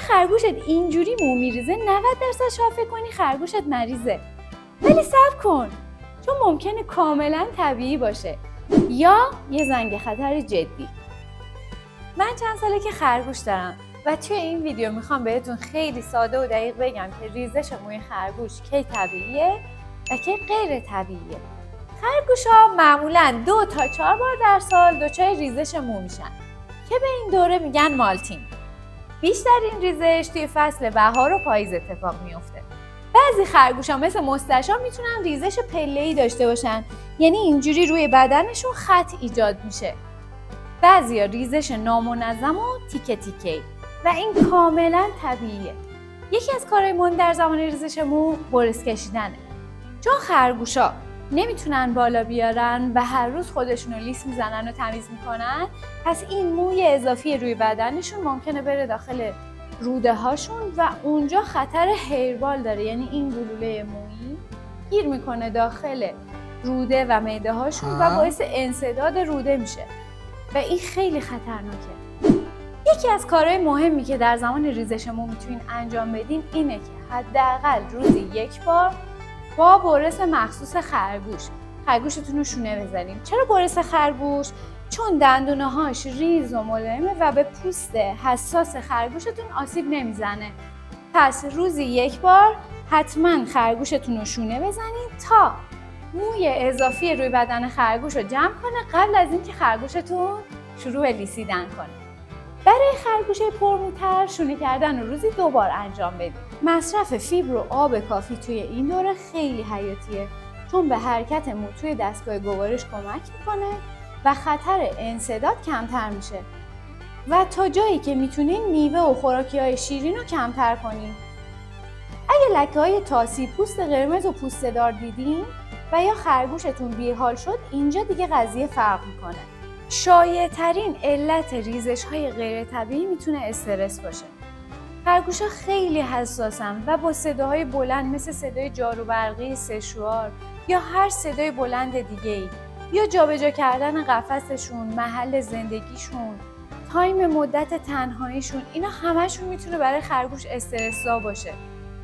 خرگوشت اینجوری مو میریزه 90% شاید فکر کنی خرگوشت مریضه. ولی صبر کن، چون ممکنه کاملا طبیعی باشه یا یه زنگ خطر جدی. من چند ساله که خرگوش دارم و توی این ویدیو میخوام بهتون خیلی ساده و دقیق بگم که ریزش موی خرگوش کی طبیعیه و کی غیر طبیعیه. خرگوش‌ها معمولاً 2 تا 4 بار در سال دچار ریزش مو میشن که به این دوره میگن مالتینگ. بیشتر این ریزش توی فصل بهار و پاییز اتفاق میفته. بعضی خرگوش‌ها مثل مستشا میتونن ریزش پله‌ای داشته باشن، یعنی اینجوری روی بدنشون خط ایجاد میشه. بعضیا ریزش نامنظم و تیکه تیکه‌ای و این کاملا طبیعیه. یکی از کارهای مهم در زمان ریزش مو برس کشیدنه. چون خرگوشا نمیتونن بالا بیارن و هر روز خودشونو لیس میزنن و تمیز میکنن، پس این موی اضافی روی بدنشون ممکنه بره داخل روده هاشون و اونجا خطر هیربال داره، یعنی این گلوله مویی گیر میکنه داخل روده و معده هاشون و باعث انسداد روده میشه و این خیلی خطرناکه. یکی از کارهای مهمی که در زمان ریزش مو میتونین انجام بدین اینه که حداقل روزی 1 بار با برس مخصوص خرگوشتون رو شونه بزنین. چرا برس خرگوش؟ چون دندونه هاش ریز و ملایمه و به پوست حساس خرگوشتون آسیب نمیزنه. پس روزی 1 بار حتما خرگوشتون رو شونه بزنین تا موی اضافی روی بدن خرگوش رو جمع کنه قبل از اینکه خرگوشتون شروع به لیسیدن کنه. برای خرگوش پرموتر شونه کردن رو روزی 2 بار انجام بدید. مصرف فیبر و آب کافی توی این دوره خیلی حیاتیه، چون به حرکت مو توی دستگاه گوارش کمک میکنه و خطر انسداد کمتر میشه. و تا جایی که میتونین میوه و خوراکی‌های شیرین رو کمتر کنین. اگه لکه‌های تاسی، پوست قرمز و پوسته دار دیدین و یا خرگوشتون بی‌حال شد، اینجا دیگه قضیه فرق میکنه. شایع‌ترین علت ریزش‌های غیر طبیعی میتونه استرس باشه. خرگوش‌ها خیلی حساسن و با صداهای بلند مثل صدای جارو برقی سشوار یا هر صدای بلند دیگه‌ای یا جابجا کردن قفسشون، محل زندگیشون، تایم مدت تنهاییشون، اینا همشون میتونه برای خرگوش استرس‌زا باشه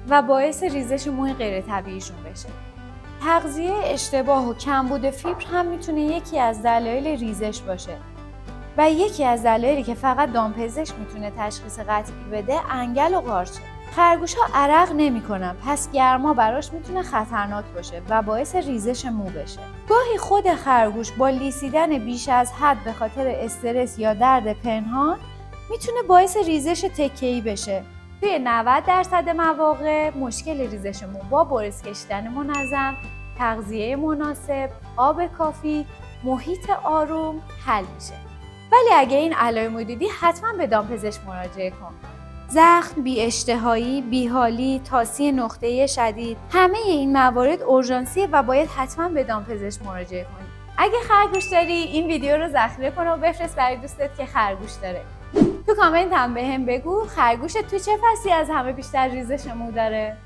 و باعث ریزش موی غیر طبیعیشون بشه. تغذیه اشتباه و کمبود فیبر هم میتونه یکی از دلایل ریزش باشه و یکی از دلایلی که فقط دامپزشک میتونه تشخیص قطعی بده انگل و قارچه. خرگوش‌ها عرق نمیکنن، پس گرما براش میتونه خطرناک باشه و باعث ریزش مو بشه. گاهی خود خرگوش با لیسیدن بیش از حد به خاطر استرس یا درد پنهان میتونه باعث ریزش تکه‌ای بشه. توی 90% مواقع مشکل ریزش مو با برس کشیدن منظم، تغذیه مناسب، آب کافی، محیط آروم حل میشه. ولی اگه این علائم رو دیدی حتما به دامپزشک مراجعه کن. زخم، بی‌اشتهایی، بی‌حالی، تاسی نقطه‌ای شدید، همه این موارد اورژانسیه و باید حتما به دامپزشک مراجعه کنی. اگه خرگوش داری این ویدیو رو ذخیره کن و بفرست برای دوستت که خرگوش داره. تو کامنت هم بهم بگو خرگوشت تو چه فصلی از همه بیشتر ریزش مو داره؟